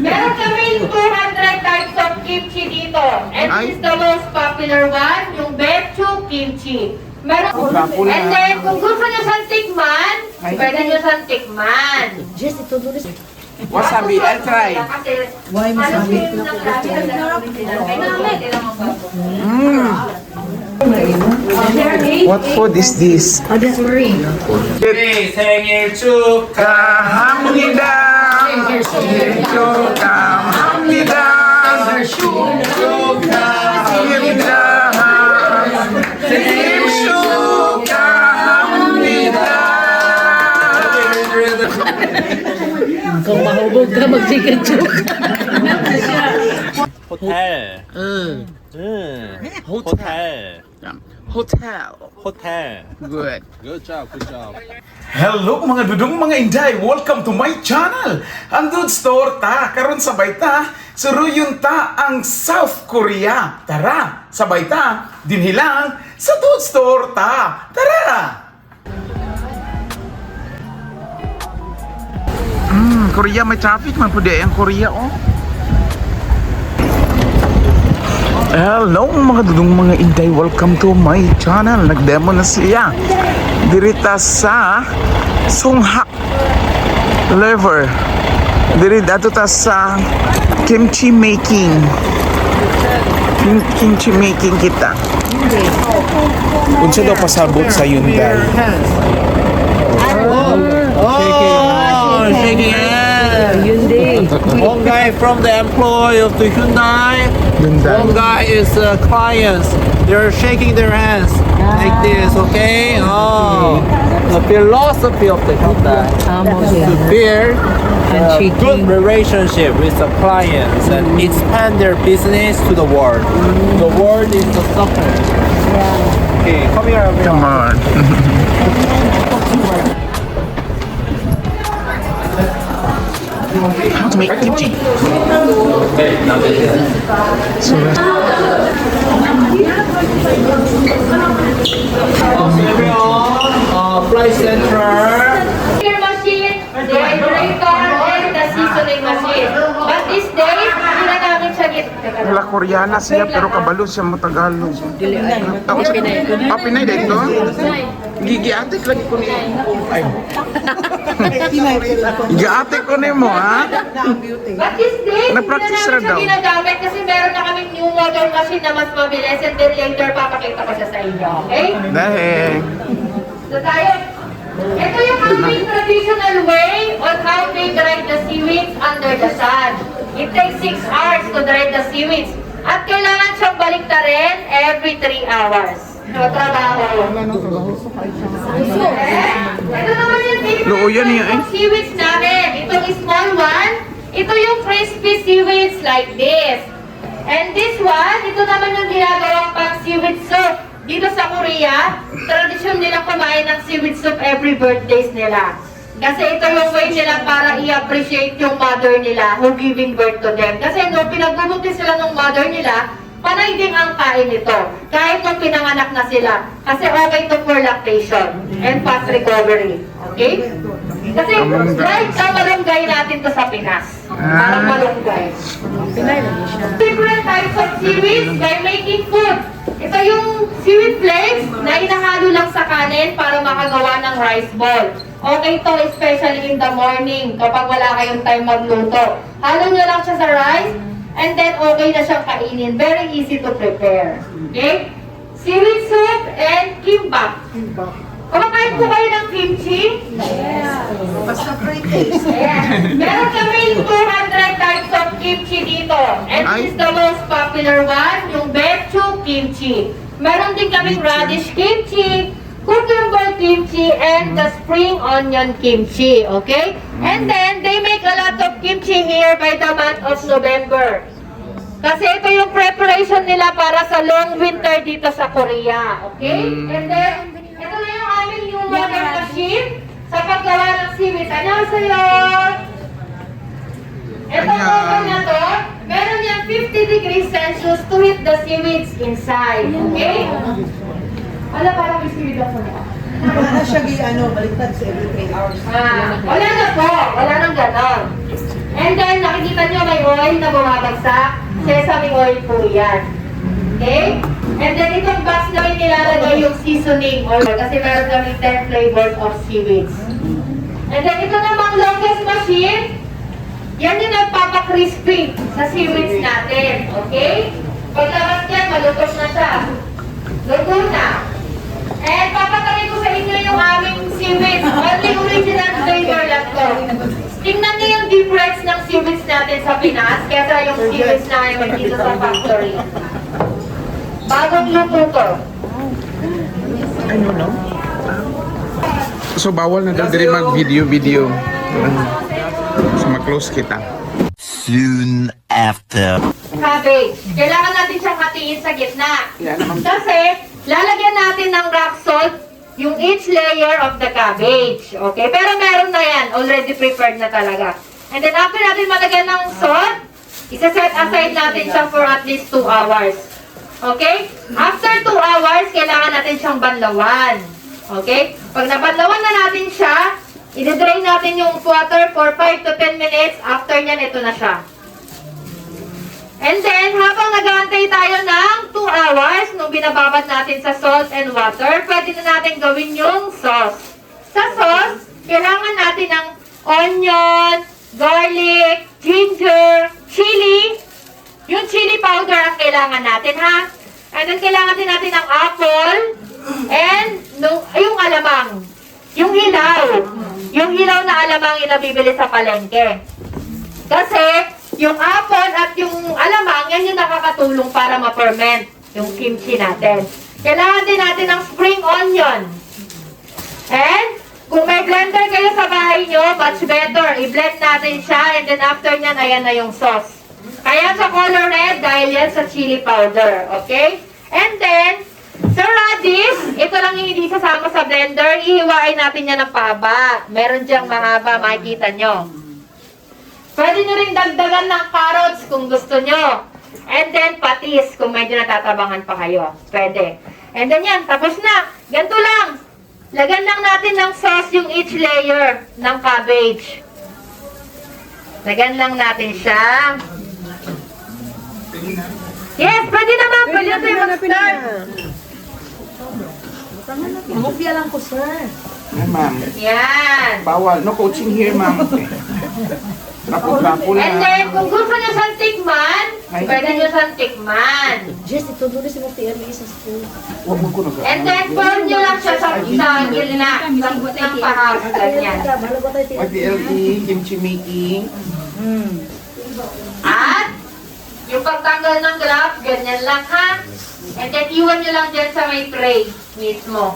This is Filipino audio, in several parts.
Meron kami 200 types of kimchi dito. And this is the most popular one, yung Bechu Kimchi. Meron, and then, kung gusto nyo siyang tikman, pwede nyo siyang tikman. Wasabi, I'll try. Why wasabi? What food is this? 생일 축하합니다. 생일 축하합니다. 축하합니다. 생일 축하합니다. Kung mahubog ka, mag-chicken chuk. 호텔. 호텔. Hotel. 호텔. Good. Good job, good job. Hello mga dudong mga inday! Welcome to my channel! Ang Dude Store ta, karon sabay ta, suruyon ta ang South Korea. Tara, sabay ta, dinhilang sa Dude Store ta. Tara! Korea may traffic man pwede ang Korea oh. Hello mga dudong mga inday, welcome to my channel. Nagdemo na siya dirita sa Songhak Lever. Diri dato ta sa kimchi making. Kimchi making kita. Unsa daw pasabot sa Hyundai? Shaking hands. One guy from the employee of the Hyundai. One guy is clients. They're shaking their hands like this, okay? Oh, the philosophy of the Hyundai is to build a good relationship with the clients and expand their business to the world. The world is the sucker. Okay, come here. Come on. How to make kimchi? So Flight center. Your machine, the dehydrator, and the seasoning machine. But these days, hindi na namin siya wala Koreana siya pero kabalo siya mo Tagalog. Pinay dito? Gigiatik lagi ko ni. Ay. Gigiatik ko ni mo ha. But these days, Nag-practice hindi na ra namin daw. siya ginagamit kasi meron na kaming new model machine na mas mabilis and then later papakita ko siya sa inyo, okay? Dahil So tayo, ito yung aming traditional way on how they dry the seaweeds under the sun. It takes 6 hours to dry the seaweeds. At kailangan siyang baliktarin every 3 hours. So, trabaho. Ito naman yung Loo yan niya, eh. seaweeds namin. Itong small one, ito yung crispy seaweeds like this. And this one, ito naman yung ginagawang pang seaweed soup. Dito sa Korea, tradisyon nilang kumain ng seaweed soup every birthdays nila. Kasi ito yung way nila para i-appreciate yung mother nila who giving birth to them. Kasi no, pinagbubuntis sila ng mother nila, panay din ang kain nito. Kahit nung pinanganak na sila. Kasi okay to for lactation and fast recovery. Okay? Kasi right sa malunggay natin to sa Pinas. Parang malunggay. Different types of seaweeds by making food. Ito yung seaweed flakes na inahalo lang sa kanin para makagawa ng rice ball. Okay to, especially in the morning kapag wala kayong time magluto. Halo nyo lang siya sa rice and then okay na siyang kainin. Very easy to prepare. Okay? Seaweed soup and kimbap. Kumakain po kayo ng kimchi? Basta free taste. Ayan. Meron kami 200 types of kimchi dito. And this is the most popular one, yung Bechu Kimchi. Meron din kaming radish kimchi, cucumber kimchi, and the spring onion kimchi. Okay? And then, they make a lot of kimchi here by the month of November. Kasi ito yung preparation nila para sa long winter dito sa Korea. Okay? And then, ito na yung aming new modern machine sa paggawa ng seaweed. Annyeonghaseyo! Ito model na to, meron yung 50 degrees Celsius to heat the seaweeds inside. Okay? Wala, parang may seaweed ako na. Wala siya baliktad sa every 3 hours. Wala na po. Wala nang ganon. And then, nakikita oil na bumabagsak. Sesame oil po yan. Okay? And then itong box namin nilalagay yung seasoning oil kasi meron kami 10 flavors of seaweeds. And then ito namang longest machine, yan yung nagpapakrispy sa seaweeds natin. Okay? Paglabas yan, malutos na siya. Luto na. And papatay ko sa inyo yung aming seaweeds. Only original flavor lang to. Tingnan niyo yung difference ng seaweeds natin sa Pinas kesa yung seaweeds namin dito sa factory. Bagong luto to. So bawal na daw diri mag-video. So mag-close kita. Soon after. Cabbage. Kailangan natin siyang hatiin sa gitna. Kasi lalagyan natin ng rock salt yung each layer of the cabbage. Okay? Pero meron na yan. Already prepared na talaga. And then after natin malagyan ng salt, isa-set aside natin siya for at least 2 hours. Okay? After 2 hours, kailangan natin siyang banlawan. Okay? Pag nabanlawan na natin siya, i-drain natin yung water for 5 to 10 minutes. After nyan, ito na siya. And then, habang nag-aantay tayo ng 2 hours, nung binababad natin sa salt and water, pwede na natin gawin yung sauce. Sa sauce, kailangan natin ng onion, garlic, ginger, chili. Yung chili powder ang kailangan natin, ha? And then, kailangan din natin ng apple and yung alamang. Yung hilaw. Yung hilaw na alamang yung nabibili sa palengke. Kasi, yung apple at yung alamang, yan yung nakakatulong para ma-ferment yung kimchi natin. Kailangan din natin ng spring onion. And, kung may blender kayo sa bahay nyo, much better. I-blend natin siya and then after nyan, ayan na yung sauce. Kaya sa color red, dahil yan sa chili powder. Okay? And then, sa radish, ito lang yung hindi sasama sa blender. Ihiwain natin yan ng pahaba. Meron diyang mahaba, makikita nyo. Pwede nyo rin dagdagan ng carrots kung gusto nyo. And then, patis kung medyo natatabangan pa kayo. Pwede. And then yan, tapos na. Ganito lang. Lagyan lang natin ng sauce yung each layer ng cabbage. Lagyan lang natin siya. Yes, pwede naman. Pwede na tayo mag-start. Hopya lang ko, sir. Ay, ma'am. Yan. Bawal. No coaching here, ma'am. Trapo-trapo And na. then, kung gusto nyo siyang tikman, pwede nyo siyang tikman. Jess, ito doon si Mati sa school. Huwag mo ko na. And then, pour nyo lang siya sa gilna. Ng pahas. Ganyan. YTLE, kimchi making. At, yung pagtanggal ng graph, ganyan lang ha. And then, iwan nyo lang dyan sa may tray mismo.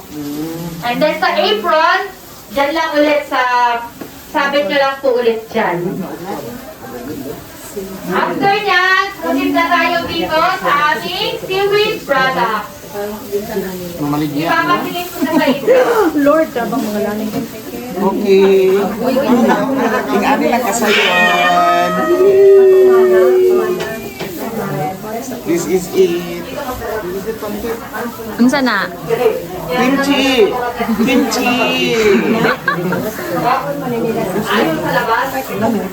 And then, sa apron, dyan lang ulit sa, sabit nyo lang po ulit dyan. After nyan, proceed na tayo dito sa aming seaweed products. Mamaligya. Ipapakilip ko na sa ito. Lord, tabang mga laning. Okay. Tingani lang kasayon. This is it. Unsa na? Kimchi! Kimchi! Ayun sa labas.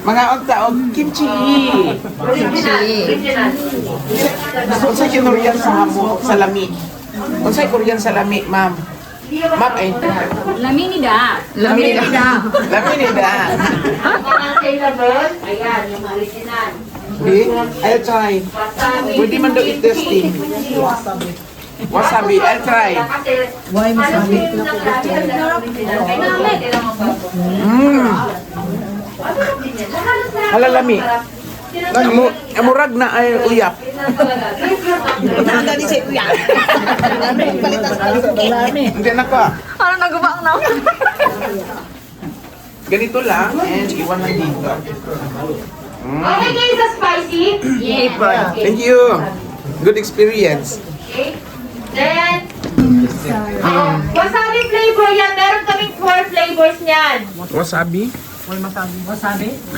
Mga og kimchi! Original. Original. Unsay kinuriyan sa hamo, sa lami? Unsay Korean sa lami, ma'am? Ma'am, ay. Laminida. Laminida. Laminida. Mga sailor, ayan, yung original. Okay, I'll try. Wasabi. Pwede man daw i-testing. Wasabi, I'll try. Why wasabi? Halalami. Amurag na ay uyap. Nagdali sa kuya. Hindi na ka. Ano nagubang na? Ganito lang and iwan lang dito. Okay guys, sa spicy? Yes. Okay. Thank you. Good experience. Okay. Then, wasabi flavor yan. Meron kaming 4 flavors niyan. Wasabi?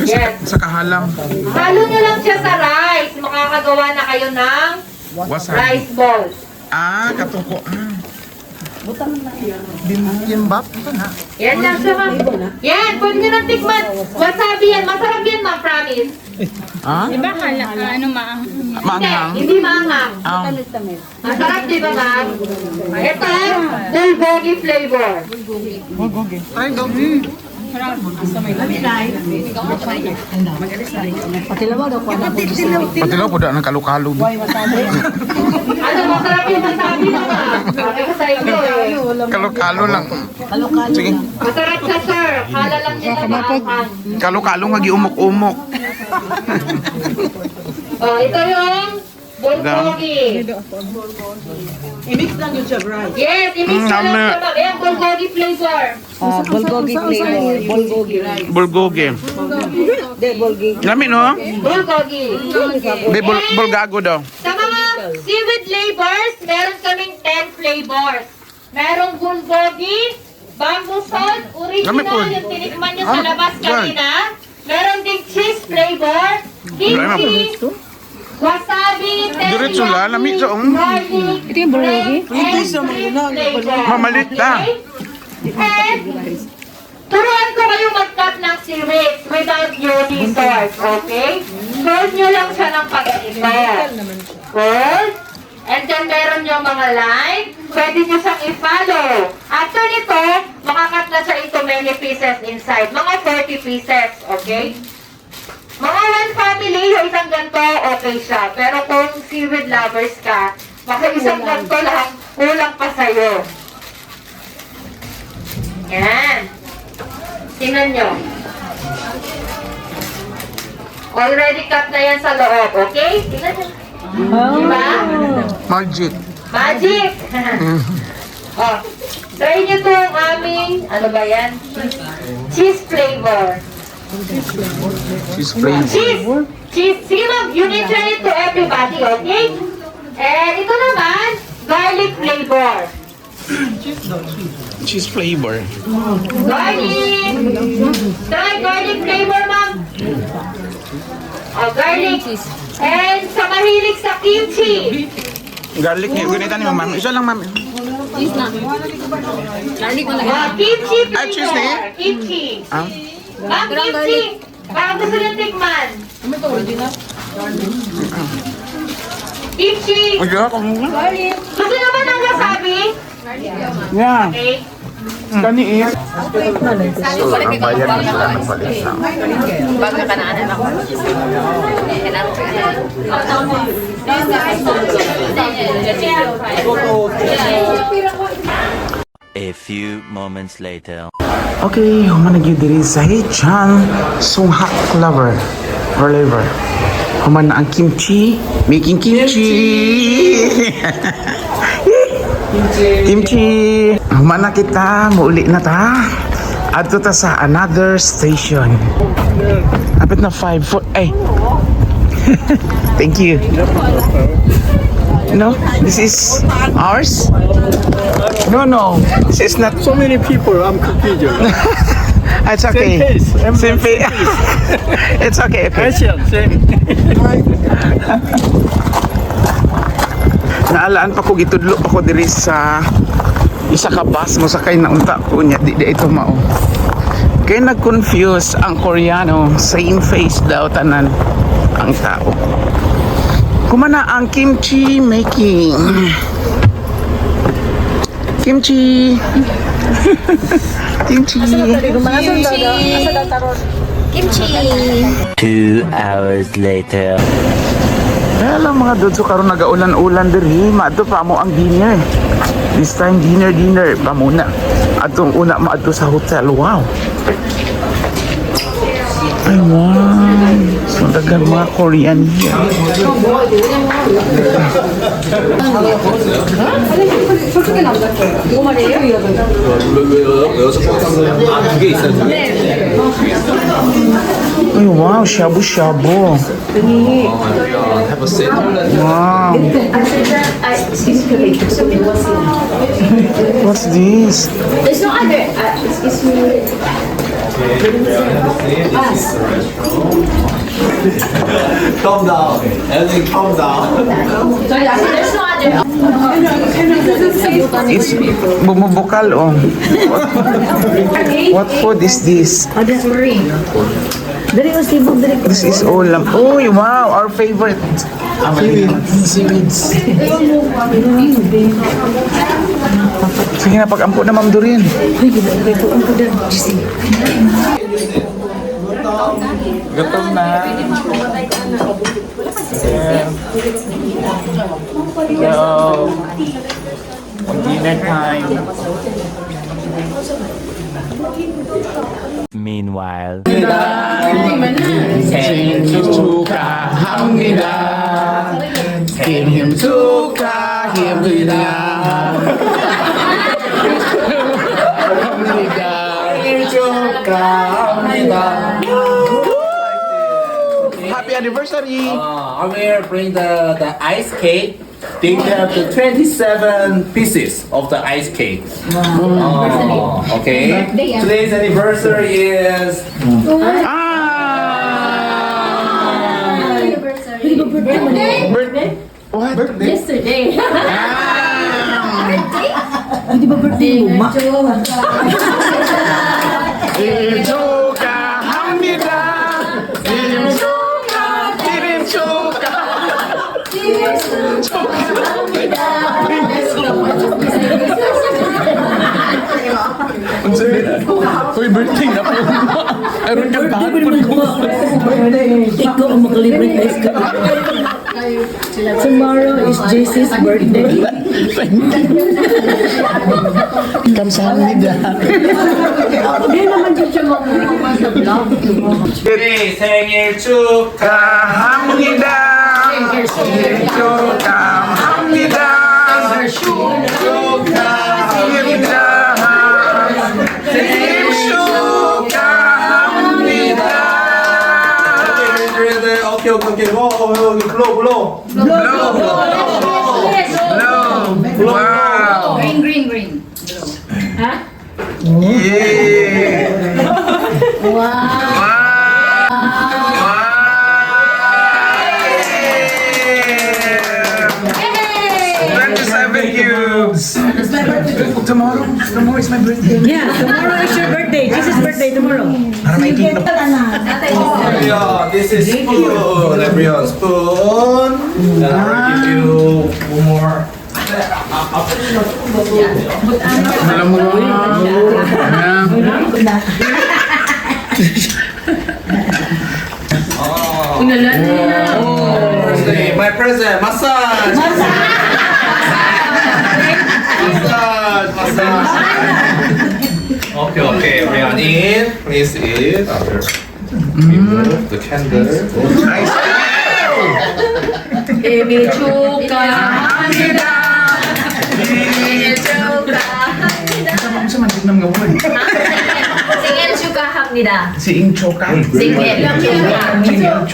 Yes. Sa kahalang. Halo nyo lang siya sa rice. Makakagawa na kayo ng Wasabi. rice balls. Ah, katuko. Ah. Bibimbap. Yan lang siya, ma'am. Yan, pwede nyo nang tikman. Wasabi yan. Masarap yan, ma'am, promise. Ah? Diba ano maang? Manghang. Hindi maanghang. Ah. Masarap, di ba, ma'am? Ito, bulgogi flavor. Ay, go. Patilaw po da ng kalukalo. Ano, masarap yung wasabi naman. Sabi ko sa inyo, eh. Kalukalo lang. Sige. Masarap siya, sir. Kala lang nila maanghang. Kalukalo nga giumok-umok. Oh, ito yung bulgogi. I-mix lang yun siya, right? Yes, i-mix ko lang Nami. siya, ma'am. Ayan, bulgogi flavor. Bulgogi flavor. Bulgogi, right? Bulgogi. Hindi, bulgogi. Lami no? Bulgogi. Be bulgago daw. Sa mga seaweed flavors, meron kaming 10 flavors. Merong bulgogi, bamboo salt, Lami po. original, yung tinikman nyo sa Ah, labas yan. kanina. Meron ding cheese flavor, kimchi, wasabi, Diretso la, lami sa garlic, Ito yung bulgogi? and shrimp flavor. Mamalit na. Okay? And turuan ko kayo mag-cut ng seaweed without using sauce, okay? Hold nyo lang siya ng pag-ito. Hold. And then meron yung mga line. Pwede nyo siyang i-follow. After nito, makakat na siya into many pieces inside. Mga 40 pieces, okay? Mga one family, yung isang ganito, okay siya. Pero kung seaweed lovers ka, baka isang ganito lang, kulang pa sa'yo. Yan. Tingnan nyo. Already cut na yan sa loob, okay? Tingnan nyo. Diba? Magic. Magic! Oh, try nyo itong aming, ano ba yan? Cheese flavor. Cheese flavor. Cheese! Cheese! Sige ma'am, you can try it to everybody, okay? And ito naman, garlic flavor. Cheese flavor. Garlic! Try garlic flavor, ma'am. Oh, garlic. And sa mahilig sa kimchi. Garlic niya. Ganito ni ma'am. Isa lang ma'am. Cheese na. Garlic ko Oh, kimchi flavor. Ah, cheese na eh? Kimchi. Ah? Ma'am, kimchi. Parang gusto niyo tikman. Kimchi. Ay, ako muna. Gusto niyo ba ng wasabi? Yeah. Okay. Kaniis. So, ang bayan na sila ng palit na. Baga ka na anak ako. A few moments later. Okay, human diri sa Hechan Sunghak Lover or Liver. Human na ang kimchi, making kimchi. Kimchi. Human na kita, muuli na ta. Adto ta sa another station. Apit na 5, 4, ay. Thank you. No, this is ours? No, this is not. So many people, I'm confused. It's okay. Same face. It's okay. Okay. Asian, same. Naalaan pa ko gitudlo pa ko diri sa isa ka bus mo sakay na unta ko nya di ito mao. Kaya nag-confuse ang Koreano, same face daw tanan ang tao. Kumana ang kimchi making. Kimchi. Kimchi. Kimchi. 2 hours later. Hello mga dudso karon nagaulan-ulan diri, maadto pa mo ang dinner. This time dinner pa muna. Atong una maadto sa hotel. Wow. Ay wow. So dagang mga Korean here. Ay wow, shabu-shabu. Wow. What's this? There's no other. Excuse me. Calm down. Everything calm down. There's no other. It's bumubukal, oh. What food is this? Dari ko sibog dari ko. This is ulam. Oh, wow, our favorite. Seaweeds. Sige na, pag-ampo na, Ma'am Doreen. Gutom na. So, dinner time. Meanwhile. 생일 축하합니다. 생일 축하합니다. 생일 축하합니다. Happy anniversary! I'm here bring the ice cake. They have the 27 pieces of the ice cake. Okay. Today's anniversary is Birthday? What? Yesterday. Di ba birthday mo? 생일 축하합니다. 생일 축하. 생일 축하. Uy, birthday na po. Meron kang tahan po. Ikaw ang makalibre na iska. Tomorrow is JC's birthday. 감사합니다. Hindi naman dyan siya magmumama sa vlog. 생일 축하합니다. 생일 축하합니다. 축하합니다. 생일 축하합니다. Okay. Blow. Wow. Green. Yeah. Cubes. Tomorrow is my birthday. Yeah, tomorrow is your birthday. JC's birthday tomorrow. Para may cake na. Yeah, this is spoon. Everyone, spoon. And I will give you one more. Alam mo. Birthday, my present, massage. Massage. Okay, everyone in. Please eat. After remove the candle. Nice. Baby 축하합니다. 생일 축하합니다. Sa mandig ng ngawan. 생일 축하합니다. Si Ing Choka. 생일 축하합니다.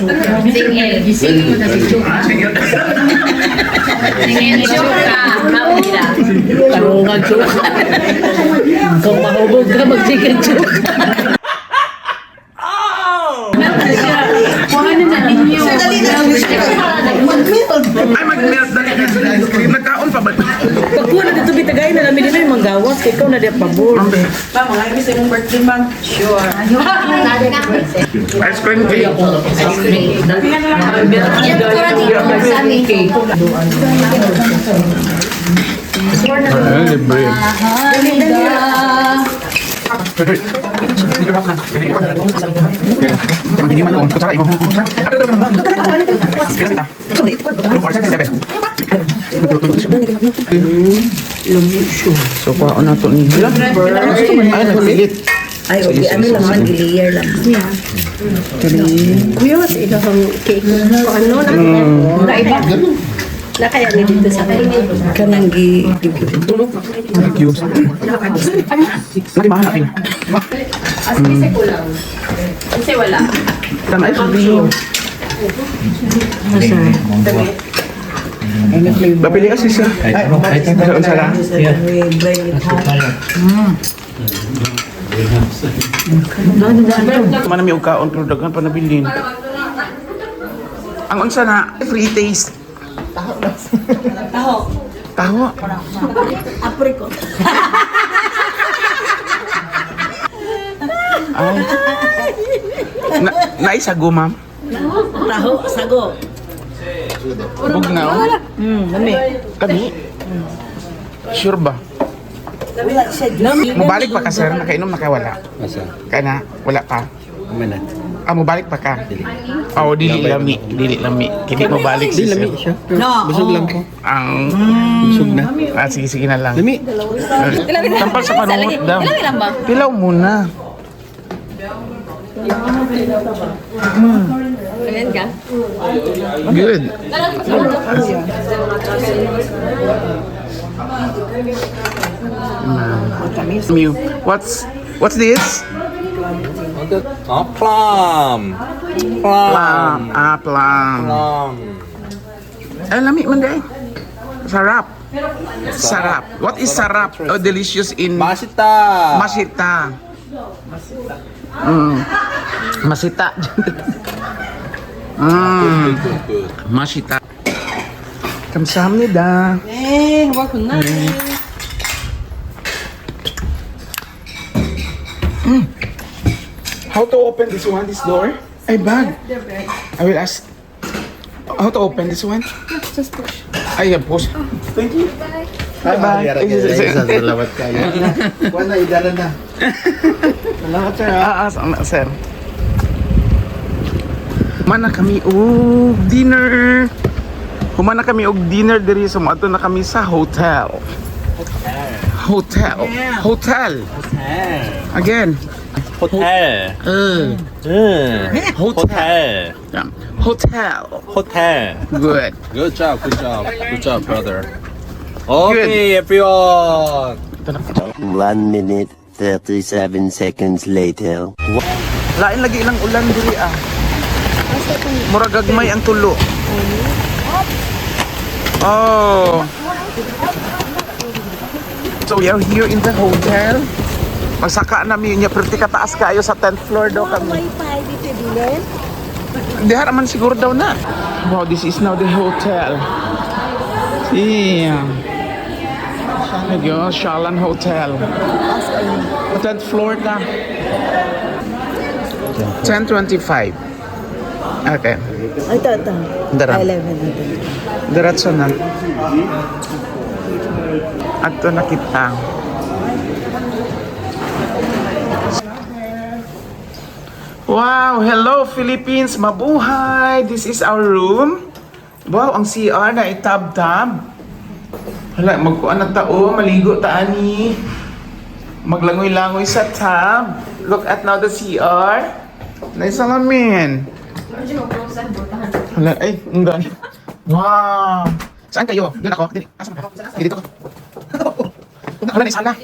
생일 축하합니다. Tarungan choka. Kung mahubog ka, mag-chicken choka. Ay, mag-melt na ice cream. Nagkaon pa ba? Pagkuha na dito bitagay na namin din yung manggawas. Ikaw na di pabor. Ice cream cake. Yan ko rin yung sa amin. Libre. Hindi man ako. Kutsara, ibo. So, paano na ito? Ay, nagpilit. Ay, okay. Ano laman? I-layer lang. Kuya, mas ikaw ang cake. Ano na? Naiba. Na kaya ni dito sa kanang Cubes. Nakibahan natin. Kasi kulang. Kasi wala. Tama, ay sabihin. Napili kasi siya. Ay, saan sala? Manami og kaon pero daghan pa nabilin. Ang unsa na free taste. Taho. Taho. Apricot. Ay. Naisago, ma'am. Taho, sago. Bugnaw. Nami. Kami. Sure ba? Wala siya dyan. Mubalik pa ka, sir? Nakainom na ka, wala? Kaya na, wala pa. Mubalik pa ka? Oo, dili lami. Dili lami. Kini mubalik si sir. No. Busog lang po. Ang... Busog na. Sige na lang. Lami. Tampal sa panungot daw. Ilang ba? Pilaw muna. Ayan ka? Good. What's this? Plum. Plum. Plum. Plum. Lami man day. Sarap. Sarap. What is sarap? Oh, delicious in Masita. masita. Masita. Good. Masita. 감사합니다. Eh, wag ko na. How to open this one, this door? Ay, bag. I will ask. How to open this one? Just push. Ay, push. Thank you. Bye-bye. Salamat kayo. Wala, idala na. Salamat sir. Sir. Mana kami og dinner. Humana kami og dinner diri sa moadto na kami sa hotel. Hotel. Again. Hotel. Hotel. Yeah. Hotel. Good. Good job, brother. Okay, everyone. 1 minute, 37 seconds later. Lain lagi ilang ulan diri ah. Murag gagmay ang tulo. Oh. So we are here in the hotel. Magsaka namin niya perti kataas kayo sa 10th floor daw kami. Wi-Fi dito bilin. Diha naman siguro daw na. Wow, this is now the hotel. Yeah. Ayun, Shalan Hotel. 10th floor na. 10:25. Okay. Ito. Dara. 11. Diretso na. Ato na kita. Wow! Hello Philippines! Mabuhay! This is our room. Wow! Ang CR na itab-tab. Hala, magkuan na tao. Maligo ta ani. Maglangoy-langoy sa tab. Look at now the CR. Nice salamin. Hala, ay, ang gani. Wow! Saan kayo? Doon ako. Dili. Asan ka? Dito ko. Hala, na isala.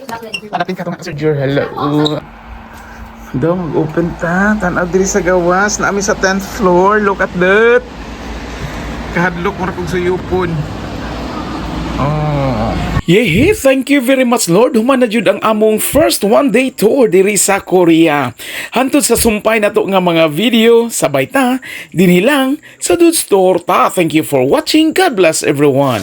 Hanapin ka itong Sir Jure. Hello. Daw, mag-open ta. Tanaw diri sa gawas. Naami sa 10th floor. Look at that. Kahadlok mo na kong suyupon. Oh. Yehe, thank you very much Lord. Human na jud ang among first one-day tour diri sa Korea. Hantod sa sumpay na to nga mga video, sabay ta, dinhi lang sa Dude's Torta. Thank you for watching. God bless everyone.